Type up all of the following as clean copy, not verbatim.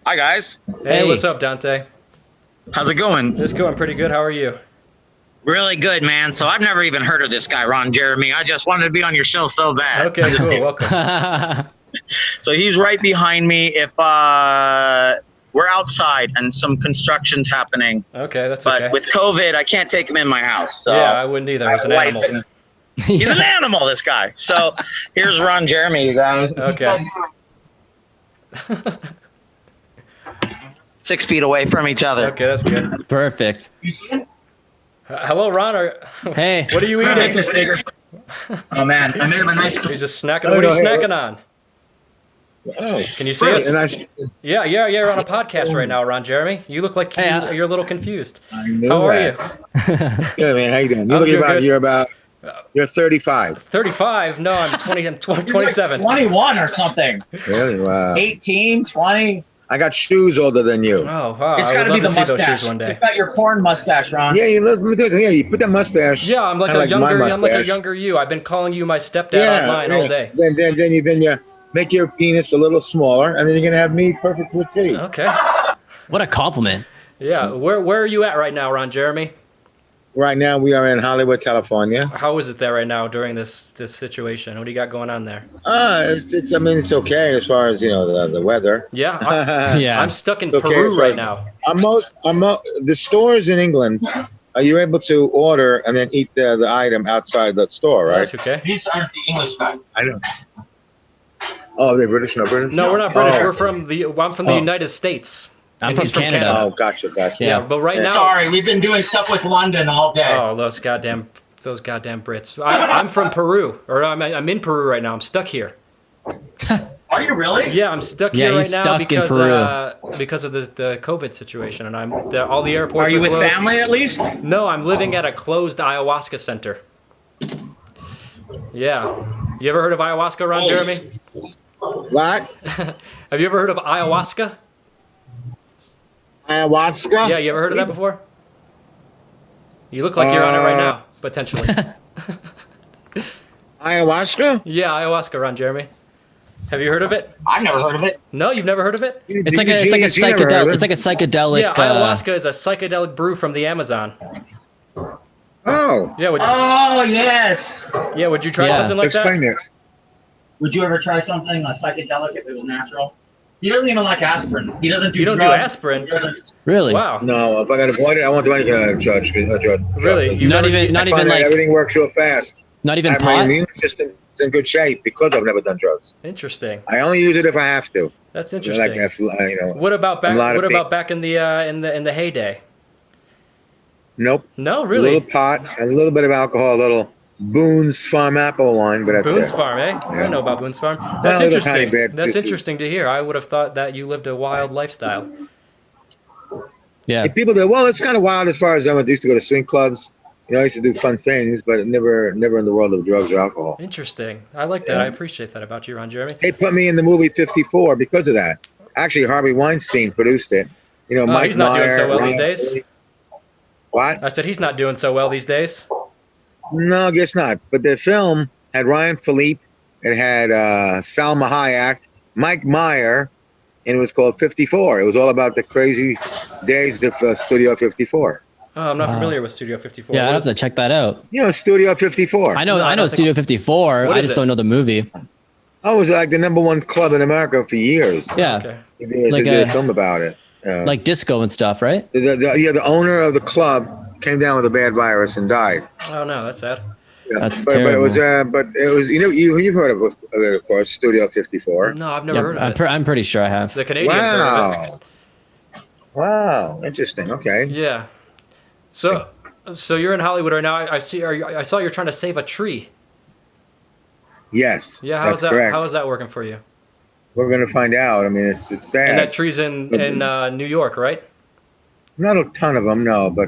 Hi, guys. Hey, what's up, Dante? How's it going? It's going pretty good. How are you? Really good, man. So I've never even heard of this guy, Ron Jeremy. I just wanted to be on your show so bad. Okay, cool. Welcome. So he's right behind me. If we're outside and some construction's happening, Okay, that's but okay. with COVID, I can't take him in my house. So Yeah, I wouldn't either. He's an animal. He's an animal, this guy. So here's Ron Jeremy, you guys. Okay. 6 feet away from each other. Okay, that's good. Perfect. Hello, Ron. Hey. What are you Make eating? this bigger. Oh man, I made him a nice. He's just snacking. What are you snacking on? Oh, Can you see us? and Yeah, you're on a podcast right now, Ron Jeremy. You look like you're a little confused. I knew How are that. you? Yeah, man. How you doing? I'm doing good. You're 35. 35? No, I'm 20. I'm 27. 21 or something. Really? Wow. 18, 20. I got shoes older than you. Oh, wow. It's I got would to be love to the see those mustache. shoes one day. It's got your porn mustache, Ron. Yeah, you put that mustache. Yeah, I'm like kinda a my younger. I'm like a mustache. younger you. I've been calling you my stepdad online all day. Then you make your penis a little smaller, and then you're gonna have me perfect with titty. Okay. What a compliment. Yeah. Where are you at right now, Ron Jeremy? Right now, we are in Hollywood, California. How is it there right now during this situation? What do you got going on there? It's okay as far as the weather. Yeah. Yeah. I'm stuck in It's okay Peru as far right as- now. The stores in England, are you able to order and then eat the item outside the store, right? That's okay. These aren't the English guys. I know. Oh, they're British, no British? No, we're not British. Oh. I'm from the United States. I'm And from he's Canada. Oh, gotcha. Yeah, Yeah. but right now. Sorry, we've been doing stuff with London all day. Oh, those goddamn Brits. I'm from Peru, or I'm in Peru right now. I'm stuck here. Are you really? Yeah, I'm stuck Yeah, here right he's now stuck in because of the COVID situation, and all the airports Are you with closed. family at least? No, I'm living at a closed ayahuasca center. Yeah. You ever heard of ayahuasca, Ron Jeremy? What? Have you ever heard of ayahuasca? Ayahuasca? Yeah, you ever heard of that before? You look like you're on it right now, potentially. Ayahuasca? Yeah, ayahuasca, Ron Jeremy. Have you heard of it? I've never heard of it. No, you've never heard of it? It's like a Genius, you never heard psychedelic. of It's like a psychedelic. Yeah, ayahuasca is a psychedelic brew from the Amazon. Oh. Yeah, Oh, yes. would you try Yeah. something like Explain that? it. Would you ever try something psychedelic if it was natural? He doesn't even like aspirin. He doesn't do You don't do drugs. aspirin? He doesn't- Really? Wow. No, if I got avoid it, I won't do anything on a drug. Really? You Not never- even I find that like everything works real fast. not even My pot. immune system is in good shape because I've never done drugs. Interesting. I only use it if I have to. That's Like, interesting. What about a lot of back in the heyday? Nope. No, A really. little pot, a little bit of alcohol, a little Boone's Farm apple wine, but that's Boone's it. Farm, eh? I know about Boone's Farm. That's Well, they're interesting. tiny bit. That's This is- interesting to hear. I would have thought that you lived a wild lifestyle. Yeah. If people do, well, it's kind of wild as far as I used to go to swing clubs. I used to do fun things, but never in the world of drugs or alcohol. Interesting. I like that. I appreciate that about you, Ron Jeremy. They put me in the movie 54 because of that. Actually, Harvey Weinstein produced it. Mike he's not doing Meyer, so well these Ryan days. Phillippe. What? I said he's not doing so well these days. No, I guess not. But the film had Ryan Phillippe, it had Salma Hayek, Mike Meyer, and it was called 54. It was all about the crazy days of Studio 54. Oh, I'm not familiar with Studio 54. Yeah, I What have is to it? check that out. Studio 54. I know. No, I I know don't think- Studio 54. What I is just it? don't know the movie. Oh, it was like the #1 club in America for years. Yeah. Okay. They Like did a a- film about it. Like disco and stuff, right? The owner of the club came down with a bad virus and died. Oh no, that's sad. Yeah. That's but it was terrible. you've heard of it, of course, Studio 54. No, I've never Yeah, heard of it. I'm pretty sure I have. The Canadians heard of Wow. it. Wow, interesting. Okay. Yeah. So you're in Hollywood right now. I see. I saw you're trying to save a tree. Yes. Yeah. that's correct. How is that working for you? We're gonna find out. I mean, it's sad. And that tree's in New York, right? Not a ton of them, no, but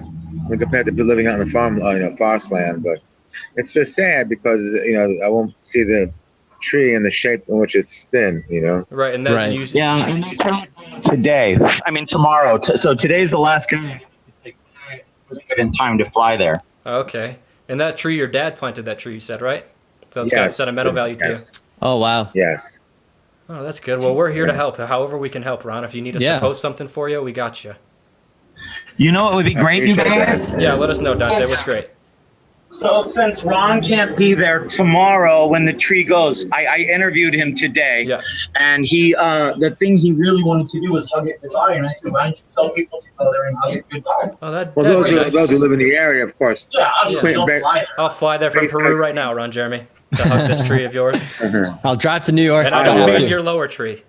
compared to living out in the farm, forest land, but it's just sad because I won't see the tree in the shape in which it's been. Right. And then Right. Yeah, and they tried today. I mean, tomorrow. So today's the last day. It wasn't given time to fly there. Okay. And that tree, your dad planted that tree. You said, right? So it's got Yes. sentimental value to you. Yes. Oh wow. Yes. Oh, that's good. Well, we're here to help. However we can help, Ron. If you need us to post something for you, we got you. You know what would be great, you guys? Yeah, let us know, Dante. What's great? So since Ron can't be there tomorrow when the tree goes, I interviewed him today. Yeah. And he, the thing he really wanted to do was hug it goodbye. And I said, why don't you tell people to go there and hug it goodbye? Oh, that'd Well, be nice. those who live in the area, of course. Yeah, obviously don't fly there. I'll fly there from Peru right now, Ron Jeremy, to hug this tree of yours. I'll drive to New York. And I'll be in your lower tree.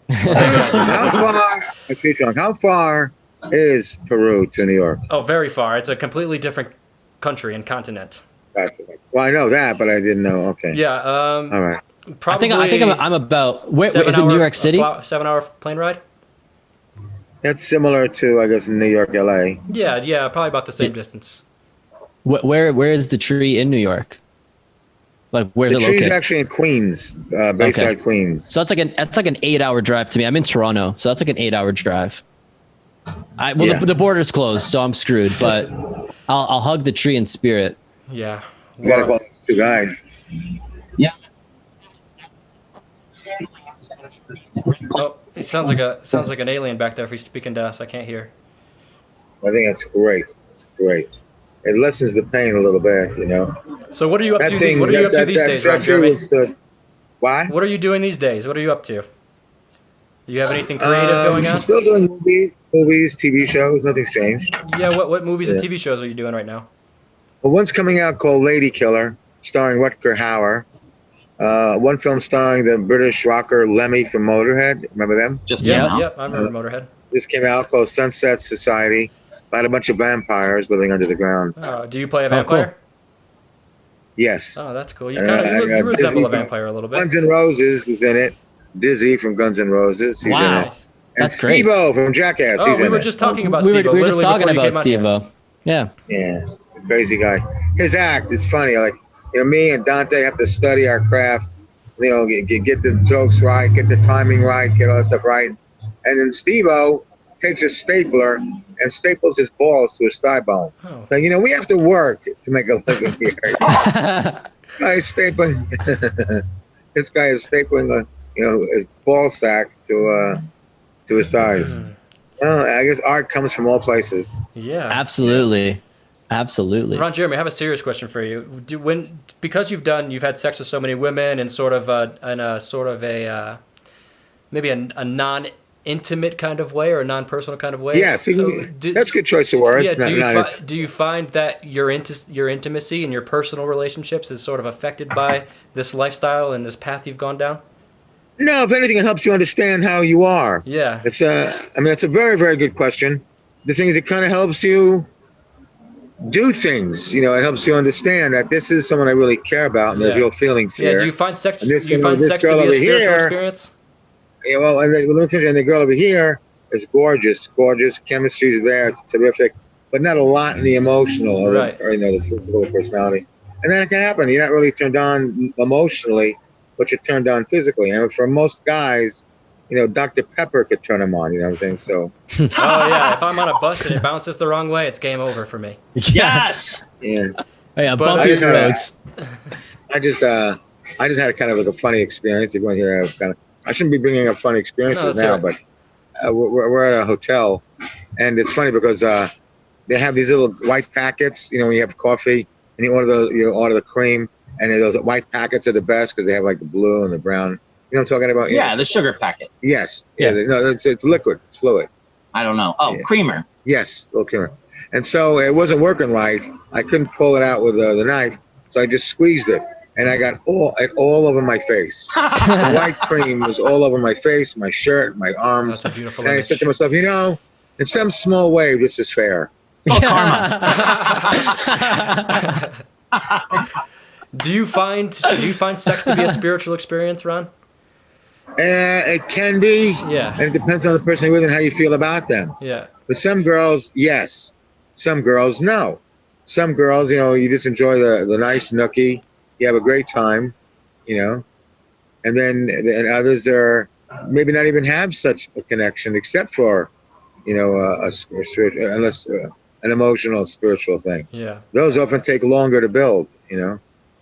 How far is Peru to New York? Oh, very far. It's a completely different country and continent. Well, I know that, but I didn't know. Okay. Yeah. All right. Probably. I think I'm about. Where is it? New York City? 7-hour plane ride. That's similar to, I guess, New York, LA. Yeah, probably about the same distance. Where is the tree in New York? Like where's The it tree's located? actually in Queens, Bayside, Queens. So that's like an 8-hour drive to me. I'm in Toronto, so that's like an 8-hour drive. The border's closed, so I'm screwed. But I'll hug the tree in spirit. Yeah. You gotta call these two guys. Yeah. Oh, it sounds like an alien back there. If he's speaking to us, I can't hear. I think that's great. It's great. It lessens the pain a little bit, you know. So what are you up to? Thing, what are you up to these days, Ron Jeremy? Why? What are you doing these days? What are you up to? Do you have anything creative going on? I'm still doing movies, TV shows. Nothing's changed. Yeah. What movies and TV shows are you doing right now? Well, one's coming out called Lady Killer, starring Rutger Hauer. One film starring the British rocker Lemmy from Motorhead. Remember them? Yep. I remember Motorhead. This came out called Sunset Society about a bunch of vampires living under the ground. Do you play a vampire? Cool. Yes. Oh, that's cool. You you resemble a vampire a little bit. Guns N' Roses was in it. Dizzy from Guns N' Roses. He's Wow. in it. And That's great. Steve-O from Jackass. Oh, he's we in were it. just talking about we Steve-O. were just talking about Steve. Steve-O. Yeah. Yeah, crazy guy. His act, it's funny. Like, me and Dante have to study our craft. Get the jokes right, get the timing right, get all that stuff right. And then Steve-O takes a stapler and staples his balls to his thigh bone. Oh. So, we have to work to make a living here. This guy is stapling his ball sack to his thighs. Well, I guess art comes from all places. Yeah. Absolutely. Ron Jeremy, I have a serious question for you. Because you've had sex with so many women and maybe a non-intimate kind of way or a non-personal kind of way. Yes, that's a good choice of words. Yeah. Do you find that your intimacy and your personal relationships is sort of affected by this lifestyle and this path you've gone down? No, if anything, it helps you understand how you are. Yeah. It's a very, very good question. The thing is, it kind of helps you do things. It helps you understand that this is someone I really care about, and there's real feelings here. Yeah. Do you find sex? And this, do you find this sex to girl be a over spiritual here, experience? Yeah. Well, and the girl over here is gorgeous. Chemistry's there. It's terrific, but not a lot in the emotional or the physical personality. And then it can happen. You're not really turned on emotionally, but you're turned on physically. And for most guys, Dr. Pepper could turn them on. You know what I'm saying? So. Oh yeah, if I'm on a bus and it bounces the wrong way, it's game over for me. Yes. Yeah. Oh, yeah, But bumpy roads. I just had a kind of like a funny experience. If you want to hear I shouldn't be bringing up funny experiences now, but we're at a hotel, and it's funny because they have these little white packets. When you have coffee and you order the cream, and those white packets are the best because they have like the blue and the brown. You know what I'm talking about? Yeah, the sugar packet. Yes. Yeah. No, it's liquid. It's fluid. I don't know. Oh, creamer. Yes, little creamer. And so it wasn't working right. I couldn't pull it out with the knife, so I just squeezed it, and I got all over my face. The white cream was all over my face, my shirt, my arms. That's a beautiful And I image. said to myself, in some small way, this is fair. Oh, karma. Do you find sex to be a spiritual experience, Ron? It can be. Yeah. And it depends on the person you're with and how you feel about them. Yeah. But some girls, yes. Some girls, no. Some girls, you just enjoy the nice nookie. You have a great time, and then others are maybe not even have such a connection except for, a spiritual, unless an emotional, spiritual thing. Yeah. Those often take longer to build,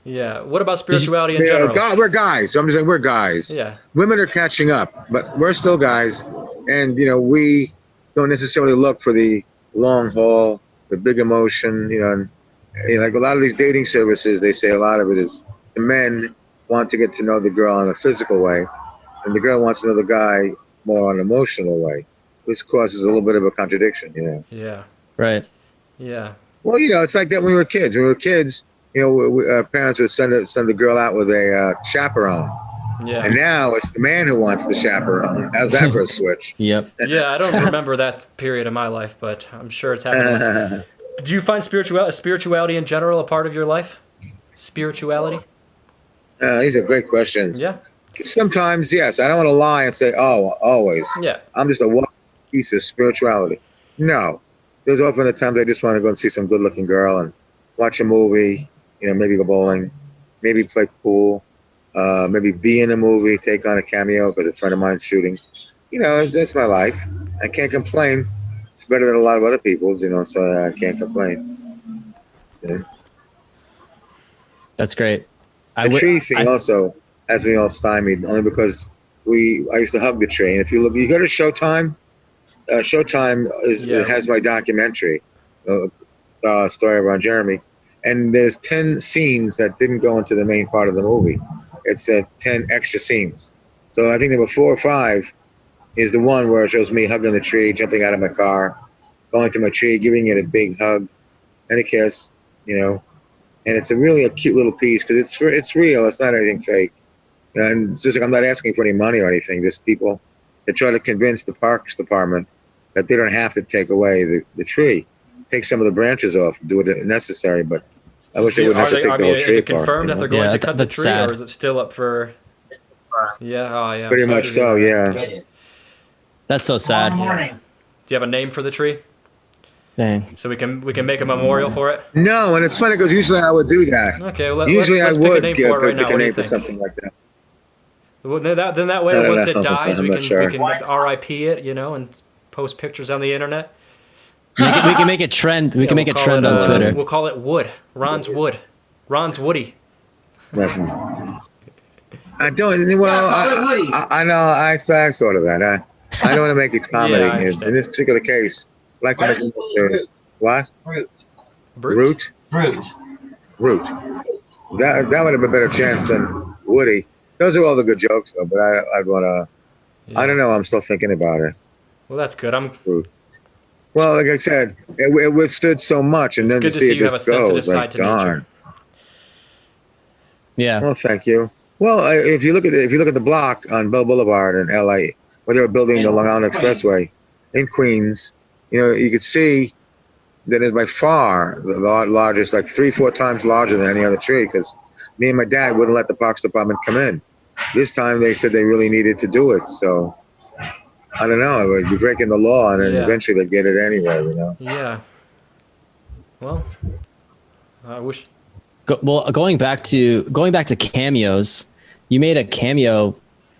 Yeah. What about spirituality in general? God, we're guys. So I'm just saying we're guys. Yeah. Women are catching up, but we're still guys. And, we don't necessarily look for the long haul, the big emotion, and like a lot of these dating services, they say a lot of it is the men want to get to know the girl in a physical way, and the girl wants to know the guy more on an emotional way. This causes a little bit of a contradiction, Yeah. Right. Yeah. Well, it's like that when we were kids. When we were kids, our parents would send the girl out with a chaperone. Yeah. And now it's the man who wants the chaperone. How's that for a switch? Yep. Yeah, I don't remember that period of my life, but I'm sure it's happened once. Do you find spirituality in general a part of your life? Spirituality? These are great questions. Yeah. Sometimes, yes. I don't want to lie and say, oh, always. Yeah. I'm just a walking piece of spirituality. No. There's often the times I just want to go and see some good-looking girl and watch a movie, maybe go bowling, maybe play pool, maybe be in a movie, take on a cameo because a friend of mine's shooting. That's my life. I can't complain. It's better than a lot of other people's, so I can't complain. Yeah. That's great. The tree thing also has me all stymied, only because I used to hug the tree. And if you go to Showtime, Showtime has my documentary, story around Jeremy, and there's 10 scenes that didn't go into the main part of the movie. It's 10 extra scenes. So I think number 4 or 5 is the one where it shows me hugging the tree, jumping out of my car, going to my tree, giving it a big hug and a kiss, and it's a cute little piece because it's real. It's not anything fake. And it's just like I'm not asking for any money or anything. Just people that try to convince the parks department that they don't have to take away the tree. Take some of the branches off, do what necessary, but I wish they wouldn't have to take the whole tree is it apart, confirmed that they're going to cut the tree, sad. or is it still up for? Yeah, oh yeah. Pretty much so, yeah. That's so sad. Do you have a name for the tree? Dang. So we can make a memorial for it. No, and it's funny because usually I would do that. Okay, well, Usually let's I pick a would name for it right now. pick a What do name you for think? something like that. Well, then that way, I don't once know. it dies, I'm we not can sure. RIP it, and post pictures on the internet. We can make it trend. We can make we'll it call trend it, on Twitter. We'll call it Wood. Ron's Wood. Ron's Woody. I don't. Well, I know. I thought of that. I don't want to make it comedy Yeah, I understand. in this particular case. Like to make it what? Brute. Root. That would have a better chance than Woody. Those are all the good jokes though. But I'd want to. I don't know. I'm still thinking about it. Well, that's good. Root. Well, like I said, it withstood so much, and then good to to see see it you have a just go, sensitive it's like, side to nature. darn. Yeah. Well, thank you. Well, if you look at the block on Bell Boulevard in L.A., where they were building the Long Island Expressway in Queens, you could see that it's by far the largest, like 3-4 times larger than any other tree. Because me and my dad wouldn't let the Parks Department come in. This time they said they really needed to do it, so. I don't know. It would be breaking the law, and then eventually they'd get it anyway. Yeah. Well, I wish. Going back to cameos, you made a cameo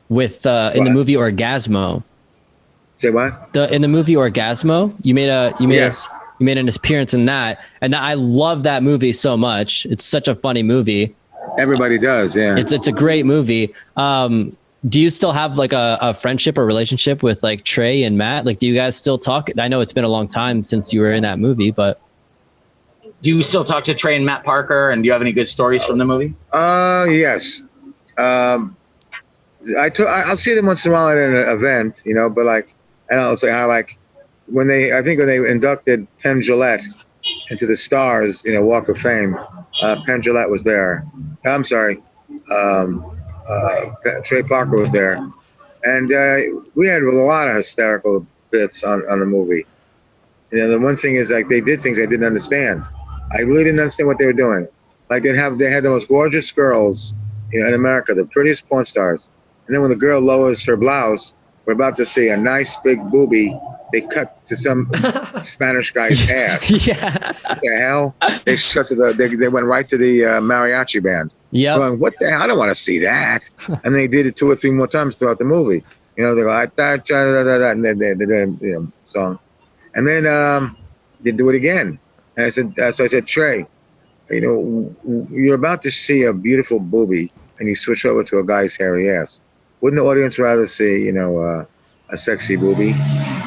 with in the movie Orgasmo. Say what? In the movie Orgasmo, you made an appearance in that, and I love that movie so much. It's such a funny movie. Everybody does, yeah. It's a great movie. Do you still have like a friendship or relationship with like Trey and Matt? Like, do you guys still talk? I know it's been a long time since you were in that movie, but Do you still talk to Trey and Matt Parker? And do you have any good stories from the movie? Yes. I'll see them once in a while at an event, but like, and I'll say how like when they inducted Penn Jillette into the Stars, Walk of Fame, Penn Jillette was there. I'm sorry. Trey Parker was there, and we had a lot of hysterical bits on the movie. The one thing is like they did things I didn't understand. I really didn't understand what they were doing. Like they had the most gorgeous girls in America, the prettiest porn stars, and then when the girl lowers her blouse, we're about to see a nice big boobie. They cut to some Spanish guy's ass. yeah, What the hell? They they went right to the mariachi band. yeah. Going, what the hell? I don't want to see that. And they did it 2 or 3 more times throughout the movie. They go, and they did song. And then they do it again. And I said, Trey, you're about to see a beautiful boobie, and you switch over to a guy's hairy ass. Wouldn't the audience rather see, a sexy boobie?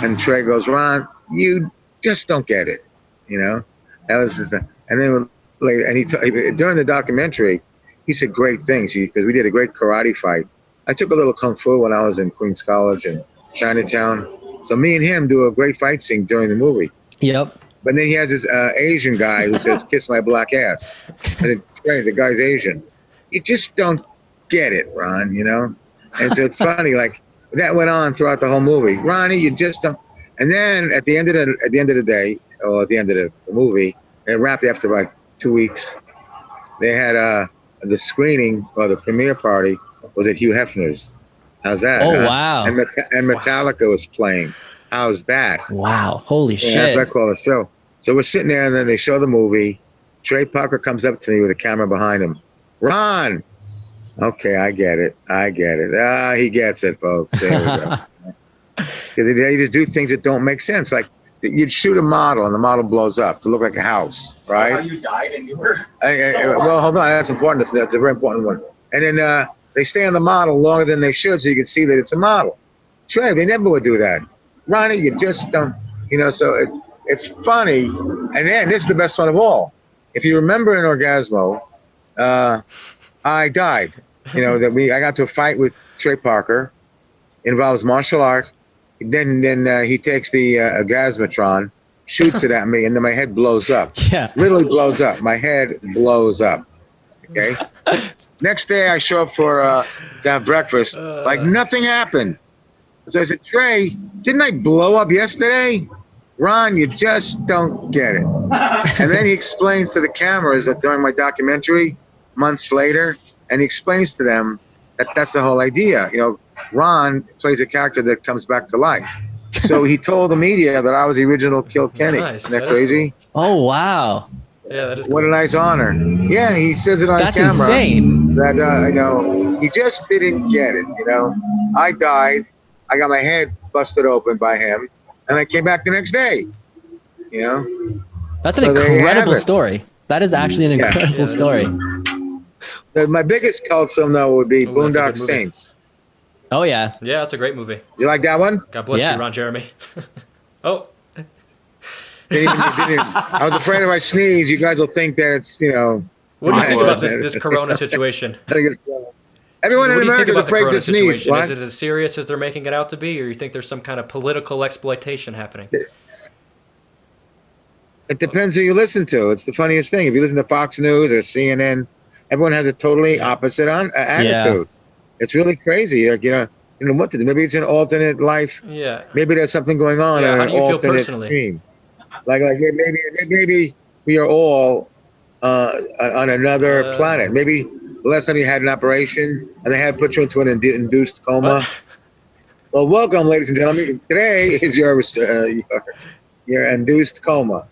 And Trey goes, Ron, you just don't get it. That was just, and then later, and during the documentary, he said great things because we did a great karate fight. I took a little kung fu when I was in Queens College in Chinatown. So me and him do a great fight scene during the movie. Yep. But then he has this Asian guy who says, kiss my black ass. And the guy's Asian. You just don't get it, Ron, And so it's funny, like that went on throughout the whole movie. Ronnie, you just don't. And then at the end of the day, or at the end of the movie, it wrapped after like 2 weeks. They had the screening or the premiere party was at Hugh Hefner's. How's that? Oh, huh? wow. And Metallica was playing. How's that? Wow. Holy shit. That's what I call it. So we're sitting there, and then they show the movie. Trey Parker comes up to me with a camera behind him. Ron! Okay, I get it. He gets it, folks. There we go. Because they just do things that don't make sense. Like, you'd shoot a model, and the model blows up to look like a house, right? How you died and you were. Well, hold on. That's important. That's a very important one. And then they stay on the model longer than they should, so you can see that it's a model. Trey, they never would do that. Ronnie, you just don't. So it's funny. And then this is the best one of all. If you remember in Orgasmo, I died. I got to a fight with Trey Parker. Involves martial art. Then he takes the Orgasmatron, shoots it at me, and then my head blows up. Yeah. Literally blows up. My head blows up. Okay. Next day I show up to have breakfast. Like nothing happened. So I said, Trey, didn't I blow up yesterday? Ron, you just don't get it. And then he explains to the cameras that during my documentary, months later, and he explains to them that that's the whole idea. Ron plays a character that comes back to life. So he told the media that I was the original Kilkenny. Nice. Isn't that crazy? Oh, wow. Yeah, that is What cool. a nice honor. Yeah, he says it on That's camera. insane. That, he just didn't get it, I died. I got my head busted open by him, and I came back the next day, That's an So there you have incredible it. story. That is actually an incredible that's story. My biggest cult film, though, would be Oh, that's a Boondock good movie. Saints. Oh, yeah. Yeah, that's a great movie. You like that one? God bless Yeah. you, Ron Jeremy. Oh, I was afraid if I sneeze, you guys will think that it's, what do you think Well, about this Corona situation? Everyone What in do you America think is about the afraid Corona to sneeze. situation? What? Is it as serious as they're making it out to be, or you think there's some kind of political exploitation happening? It depends who you listen to. It's the funniest thing. If you listen to Fox News or CNN, everyone has a totally opposite attitude. It's really crazy. Like, what to do. Maybe it's an alternate life. Yeah. Maybe there's something going on. Yeah, in how an do you feel alternate personally? stream. Like maybe we are all on another planet. Maybe the last time you had an operation and they had to put you into an induced coma. What? Well, welcome, ladies and gentlemen. Today is your induced coma.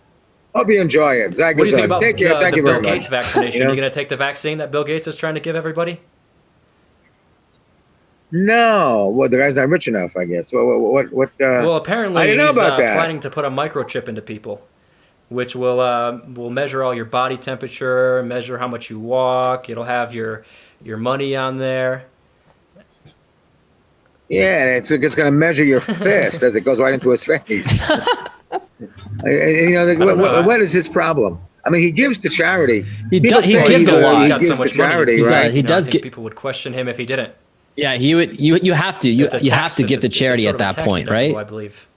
Hope you enjoy it. Zach, What do you think about take care. Thank the you Bill very Gates much. vaccination? Are you going to take the vaccine that Bill Gates is trying to give everybody? No, well, the guy's not rich enough, I guess. What? Well, apparently I didn't know he's about that. planning to put a microchip into people, which will measure all your body temperature, measure how much you walk. It'll have your money on there. Yeah, it's going to measure your fist as it goes right into his face. What is his problem? I mean, he gives to charity. He People does- he say gives a lot. He He's got gives so to much money. charity, He right? does. He does I think get. people would question him if he didn't. Yeah, he would. You have to. You It's a have tax- to give to it's a charity sort at of a that tax point, deductible, right? I believe.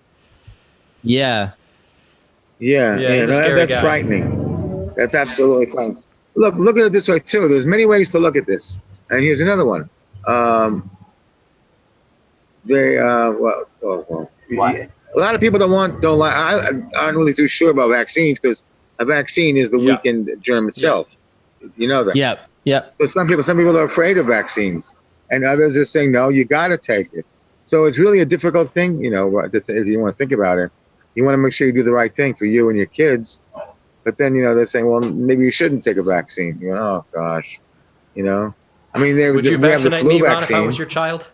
Yeah. Yeah, he's a scary that's guy. frightening. That's absolutely frightening. Look at it this way too. There's many ways to look at this, and here's another one. What? A lot of people don't like. I'm not really too sure about vaccines because a vaccine is the Yeah. weakened germ itself. You know that. Yep. Yep. So some people are afraid of vaccines, and others are saying no, you got to take it. So it's really a difficult thing, if you want to think about it. You want to make sure you do the right thing for you and your kids, but then they're saying, well, maybe you shouldn't take a vaccine. Oh gosh, I mean, Would you we have the vaccinate flu me, Ron, if I vaccine was your child?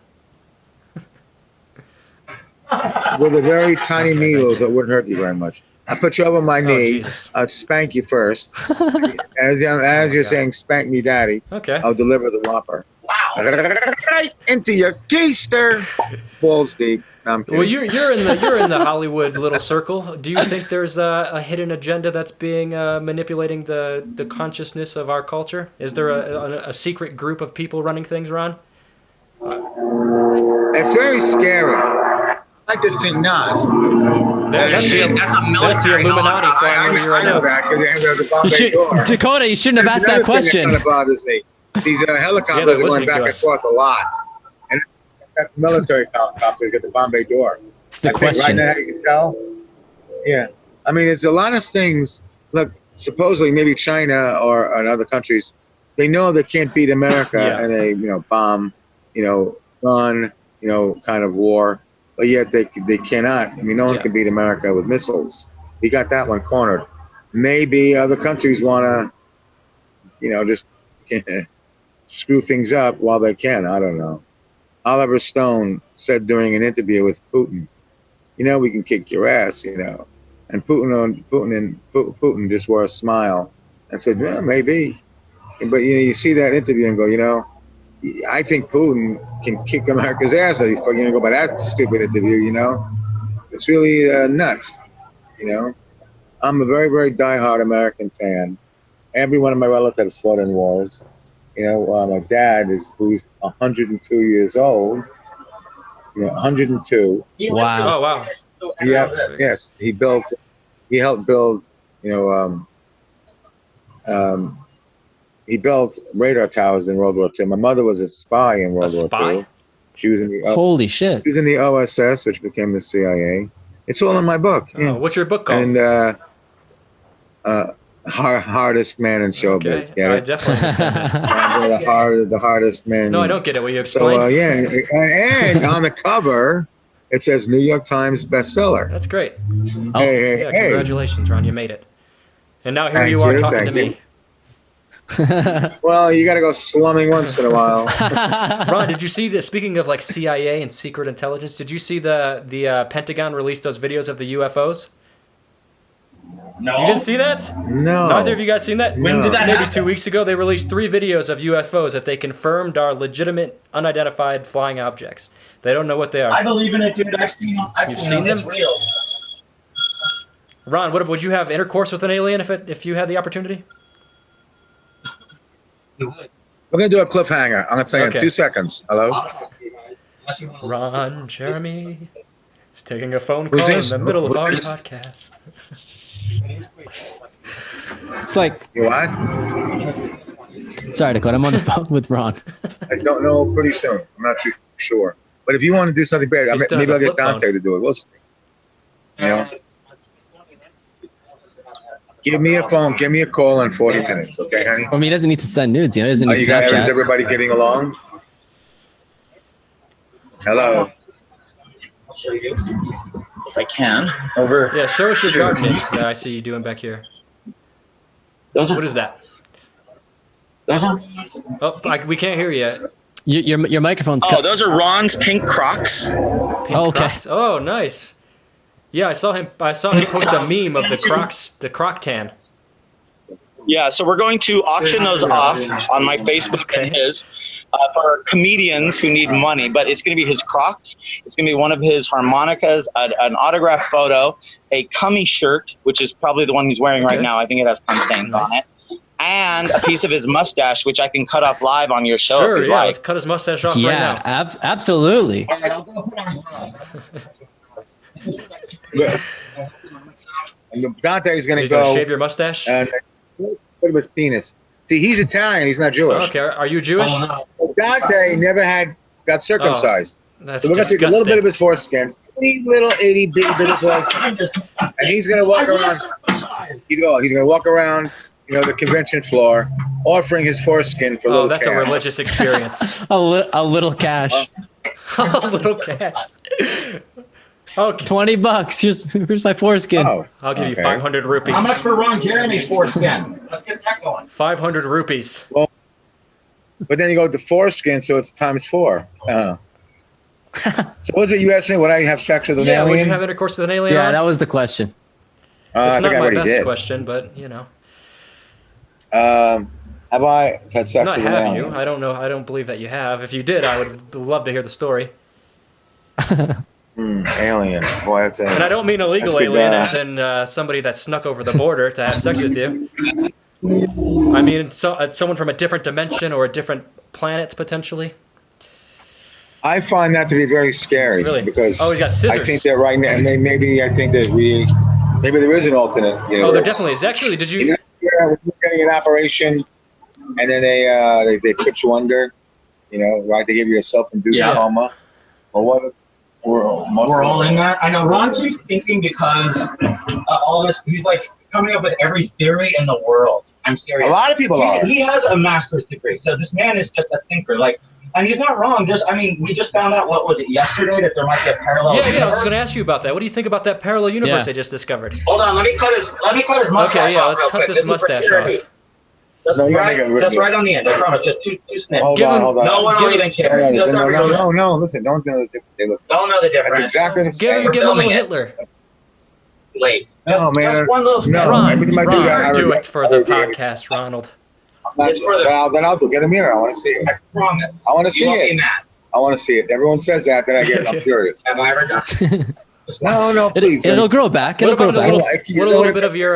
with a very tiny Okay, needles thank you. that wouldn't hurt you very much. I'll put you over my knee. Jesus. I'll spank you first. As you're saying, spank me, daddy. Okay. I'll deliver the whopper. Wow. Right into your keister. Balls deep. No, I'm kidding. Well, you're in the Hollywood little circle. Do you think there's a hidden agenda that's being manipulating the consciousness of our culture? Is there a secret group of people running things, Ron? It's very scary. I like to think not. That's the Illuminati flying over you right I know now. that because the Bombay door. Dakota, you shouldn't have asked that question. That bothers me. These Yeah, helicopters they're are going listening back to and us. forth a lot. And that's military helicopters get the Bombay door. It's the I think right question. now you can tell. Yeah. I mean, it's a lot of things. Look, supposedly maybe China or other countries, they know they can't beat America Yeah. and they, bomb, gun, kind of war. But yet they cannot. I mean, no one Yeah. can beat America with missiles. We got that one cornered. Maybe other countries want to, just screw things up while they can. I don't know. Oliver Stone said during an interview with Putin, we can kick your ass, and Putin just wore a smile and said, yeah, maybe. But you see that interview and go, I think Putin can kick America's ass if he's going to go by that stupid interview. It's really nuts. I'm a very, very diehard American fan. Every one of my relatives fought in wars. My dad who's 102 years old. 102. Wow. Oh wow. Yeah. Yes. He helped build. He built radar towers in World War II. My mother was a spy in World War spy? II. She was in the Holy shit. She was in the OSS, which became the CIA. It's all in my book. Yeah. Oh, what's your book called? And hardest man in showbiz. Okay. Get I it? definitely understand that. The hardest man. No, I don't get it. Will you So explain? and on the cover, it says New York Times bestseller. That's great. Hey, Yeah, congratulations, Ron. You made it. And now here Thank you are you, talking thank to me. Well, you got to go slumming once in a while. Ron, did you see this? Speaking of like CIA and secret intelligence, did you see the Pentagon released those videos of the UFOs? No. You didn't see that? No. Neither of you guys seen that? When did that Maybe happen? 2 weeks ago, they released 3 videos of UFOs that they confirmed are legitimate, unidentified flying objects. They don't know what they I are. believe in it, dude. I've seen them. You've seen them? It's real. Ron, would you have intercourse with an alien if you had the opportunity? We're going to do a cliffhanger. I'm going to tell you Okay. in 2 seconds. Hello? Ron Jeremy is taking a phone Who's call in this? the middle of Who's our this? podcast. It's like, You what? sorry, Dakota, I'm on the phone with Ron. I don't know. Pretty soon. I'm not too sure. But if you want to do something bad, He still maybe has a I'll get flip phone. Dante to do it. We'll see. Give me a phone. Give me a call in 40 minutes. Okay, honey? I mean, he doesn't need to send nudes, he doesn't Are need you guys, is Snapchat. everybody getting along? Hello? I'll show you if I can. Over. Yeah, show us your gardening that I see you doing back here. Those are. What is that? Those are. Oh, we can't hear you yet. Your microphone's Oh, cut. those are Ron's pink Crocs. Pink Oh, okay. Crocs. Oh, nice. Yeah, I saw him post a meme of the Crocs, the Croc tan. Yeah, so we're going to auction those off on my Facebook and his for comedians who need money. But it's going to be his Crocs. It's going to be one of his harmonicas, an autographed photo, a cummy shirt, which is probably the one he's wearing right Okay. now. I think it has cum stains on it. And a piece of his mustache, which I can cut off live on your show Sure, if you'd yeah, like. let's cut his mustache off right Yeah, now. absolutely. All right, I'll go put on And Dante's going to He's gonna go shave your mustache? and look at his penis. See, he's Italian. He's not Jewish. Okay, are you Jewish? Dante never got circumcised. That's So we're going to take a little bit of disgusting. his foreskin, a little itty bitty bit of foreskin, and he's going to walk around. He's going to walk around, the convention floor, offering his foreskin for Oh, little that's a cash. religious experience. A little cash. A little cash. Okay, $20. Here's my foreskin. Oh, I'll give you okay. 500 rupees. How much for Ron Jeremy's foreskin? Let's get that going. 500 rupees. But then you go to foreskin, so it's times 4. So what was it you asked me? Would I have sex with an Yeah, would alien? you have intercourse with an alien? Yeah, Ron? that was the question. It's I not think I my already best did. question, but you know. Have I had sex Not with an have you. alien? I don't know. I don't believe that you have. If you did, I would love to hear the story. Alien. Boy, that's a. And I don't mean illegal That's good, alien as in somebody that snuck over the border to have sex with you. I mean someone from a different dimension or a different planet, potentially. I find that to be very scary. Really? Because Oh, he's got I scissors. think that right now, and maybe I think that maybe there is an alternate universe. Oh, there definitely is. Actually, did You you... know, when you're getting an operation, and then they put you under, right? They give you a self-induced Yeah. coma, or what? We're all in that. I know Ron keeps thinking because all this, he's like coming up with every theory in the world. I'm serious. A lot of people are. He has a master's degree, so this man is just a thinker. And he's not wrong. We just found out, what was it, yesterday, that there might be a parallel universe. Yeah, I was going to ask you about that. What do you think about that parallel universe they just discovered? Hold on, let me cut his mustache Okay, yeah, off let's real cut quick. this Is for mustache charity. off. Just right on the end. I promise. Just two snips. Hold on. No one will even care. No. Listen, no one's gonna know the difference. They look. Don't know the difference. That's exactly the same. Give him a little filming it. Hitler. Late. No, man. Just one little snip. No. Ron, every time I do that, I do regret- it for I the regret it. podcast, Ronald. It's for the- Well, then I'll go get a mirror. I want to see it. I promise. I want to see You won't be it. mad. I want to see it. Everyone says that. Then I'm curious. Have I ever done it? Just one. No, please. It'll grow back. What It'll grow about back. a little bit of your...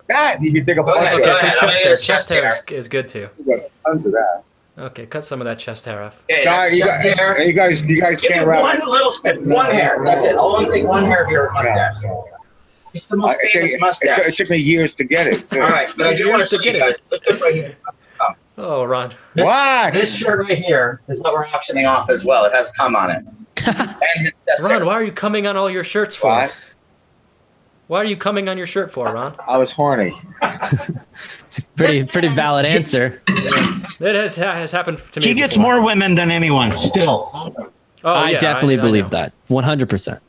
That you can take a Go bunch ahead, of go Okay, some ahead. chest hair. Chest Chest hair hair. is good, too. tons of that. Okay, cut some of that chest hair off. Okay, Guys, you chest hair. guys Give me can't wrap. one little snip. One hair. That's it. I'll only take one hair of your mustache. It's the most famous mustache. It took me years to get it. All right, but I do want to show you guys. Look right here. Oh, Ron. What? This shirt right here is what we're auctioning off as well. It has cum on it. And that's Ron, why are you coming on all your shirts for? What? Why are you coming on your shirt for, Ron? I was horny. It's a pretty valid answer. It has happened to me He gets before. more women than anyone still. Oh, I yeah, definitely I believe know. that. 100%.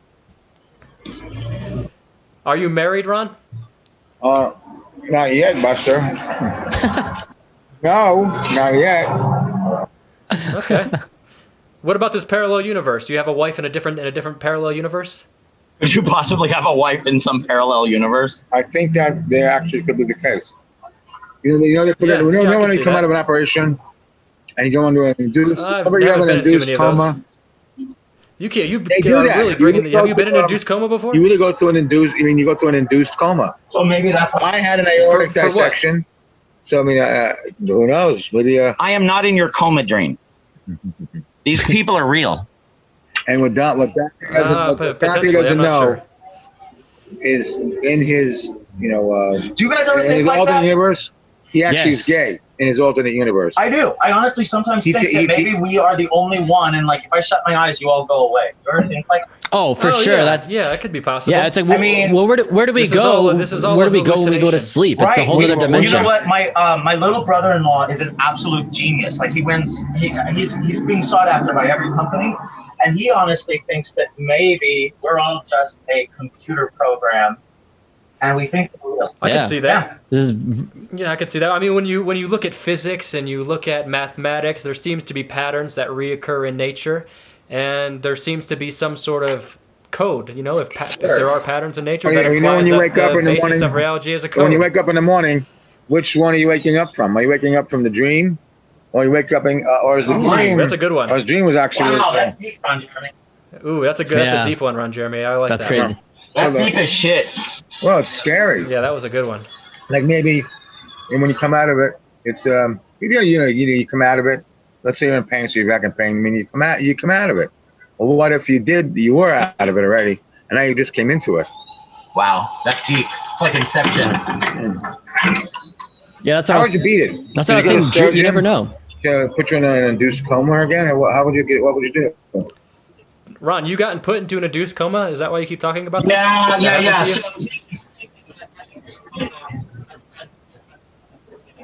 Are you married, Ron? Not yet, Buster. No, not yet. Okay. What about this parallel universe? Do you have a wife in a different parallel universe? Could you possibly have a wife in some parallel universe? I think that there actually could be the case. They put Yeah, it, yeah, I when can you see come that. out of an operation and you go into an induced, I've whenever you never have an been in too induced many of those. coma, You can't. You They do are that. really You bringing. just Have go you been in through, induced coma before? you either go through an induced coma. So maybe that's I had an aortic For what? dissection. So, I mean, who knows? Maybe, I am not in your coma dream. These people are real. and what Dante Potentially, doesn't I'm not know sure. is in his, Do you guys ever in think his like alternate that? universe, he actually is Yes. gay in his alternate universe. I do. I honestly sometimes He- think he- that maybe we are the only one, and like if I shut my eyes, you all go away. You ever think like? Oh, for Oh, sure. Yeah. That's that could be possible. yeah. It's like, I mean, well, where do we this is go? all- this is all where a do we go when we go to hallucination. sleep? It's a whole other You dimension. know what? My little brother-in-law is an absolute genius. Like he wins. He's being sought after by every company, and he honestly thinks that maybe we're all just a computer program, and we think that we're real. I Yeah. can see that. This is Yeah, I can see that. I mean, when you look at physics and you look at mathematics, there seems to be patterns that reoccur in nature, and there seems to be some sort of code. If there are patterns in nature, that You know, when implies you that wake up the in the basis morning- of reality is a code. When you wake up in the morning, which one are you waking up from? Are you waking up from the dream, or you wake up or is the dream? That's a good one. Or his dream was actually. Wow, that's deep, Ron Jeremy. Ooh, that's a Yeah. deep one, Ron Jeremy. I like that's that. crazy. That's deep as shit. Well, it's scary. Yeah, that was a good one. Like maybe, and when you come out of it, it's you come out of it. Let's say you're in pain, so you're back in pain. I mean, you come out of it. Well, what if you were out of it already, and now you just came into it? Wow, that's deep. It's like Inception. Yeah, that's How what I would you was, beat it? that's Did what I was you go saying. to You surgeon never know. To put you in an induced coma again, or how would you get? What would you do? Ron, you gotten put into an induced coma? Is that why you keep talking about this? Yeah. That happened to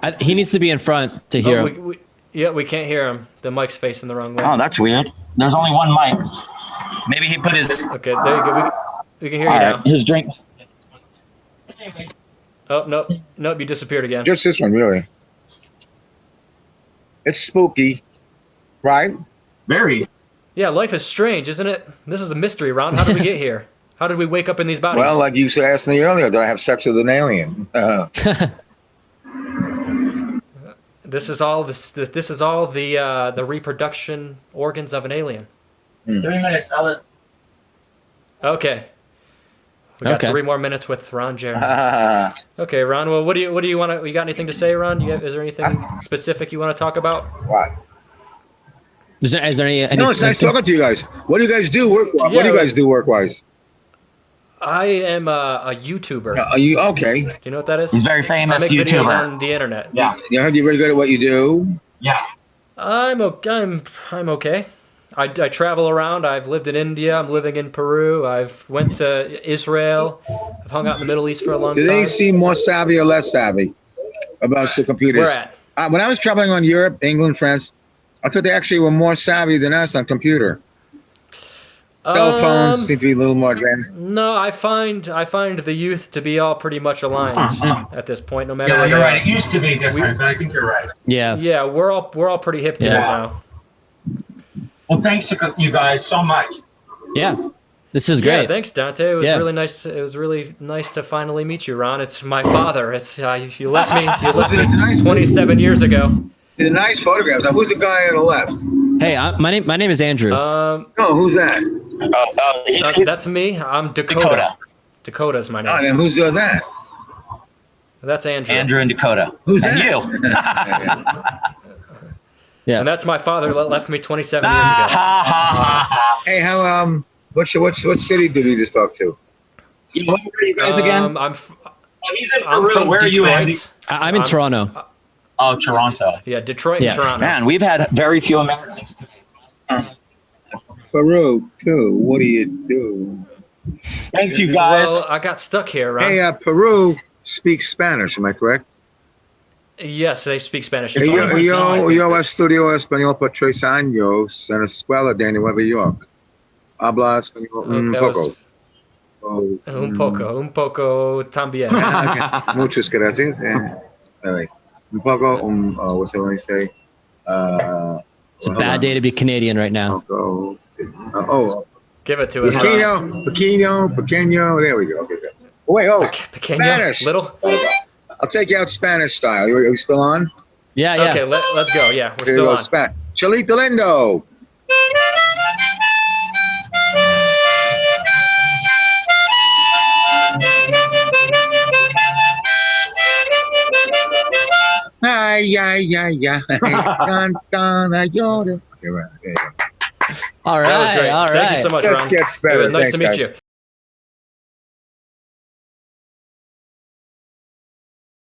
you? He needs to be in front to hear. Oh, we can't hear him. The mic's facing the wrong way. Oh, that's weird. There's only one mic. Maybe he put his. Okay, there you go. We can hear All you right, now. his drink. Oh, nope, you disappeared again. Just this one, really. It's spooky, right? Very. Yeah, life is strange, isn't it? This is a mystery, Ron. How did we get here? How did we wake up in these bodies? Well, like you asked me earlier, did I have sex with an alien? This is all this is all the reproduction organs of an alien. 3 minutes, fellas. Okay. We got Okay. 3 more minutes with Ron Jeremy. Okay, Ron. Well, what do you want to? You got anything to say, Ron? Is there anything specific you want to talk about? What? Is there any? No, it's nice talking to you guys. What do you guys do work-wise? Yeah, What do you guys do work-wise? I am a YouTuber. Are you okay? Do you know what that is? He's a very I famous make videos YouTuber. on the internet. Yeah, You heard you're very good at what you do. yeah. I'm okay. I travel around. I've lived in India. I'm living in Peru. I've went to Israel. I've hung out in the Middle East for a long Do they time. seem more savvy or less savvy about the computers? Where at? When I was traveling on Europe, England, France, I thought they actually were more savvy than us on computer. Telephones seem to be a little more advanced. No, I find the youth to be all pretty much aligned at this point. No matter Yeah, where you're they right. are. It used to be different, but I think you're right. Yeah. Yeah, we're all pretty hip to it Yeah. now. Well, thanks to you guys so much. Yeah. This is Yeah, great. thanks, Dante. It was Yeah. really nice. It was really nice to finally meet you, Ron. It's my father. It's you left me. You left me 27 years ago. They're nice photographs. Now, who's the guy on the left? Hey, my name is Andrew. No, who's that? That's me. I'm Dakota. Dakota's my Oh, name. then who's that? That's Andrew. Andrew and Dakota. Who's and that? you. Yeah. And that's my father that left me 27 years ago. Hey, how what city did you just talk to? Where are you guys again? He's in I'm Peru. from Where are you, Detroit. Andy? I'm in Toronto. Oh, Toronto. Yeah, Detroit Yeah. and Toronto. Man, we've had very few Americans today. Peru too. What do you do? Thanks, you guys. Well, I got stuck here, Ron. Hey, Peru speaks Spanish. Am I correct? Yes, they speak Spanish. Hey, talking yo estudio español por 3 años en la escuela de Nueva York. Habla español un That poco. was Oh, un poco también. okay. Muchas gracias. All right. Un poco, what's the one you say? It's a bad day to be Canadian right now. Poco. Give it to us, Ron. Pequeño. There we go. Okay, good. Wait, Pequeño, Spanish. little. I'll take you out Spanish style. Are you still on? Yeah, yeah. Okay, let's go. Yeah, we're Here still we go, on. Cholito lindo. Ay, ay, ay, ay. Cantana llore. Okay, right. Okay. All right. That was great. All right. Thank you so much, Just Ron. gets better. It was nice Thanks, to meet guys. you.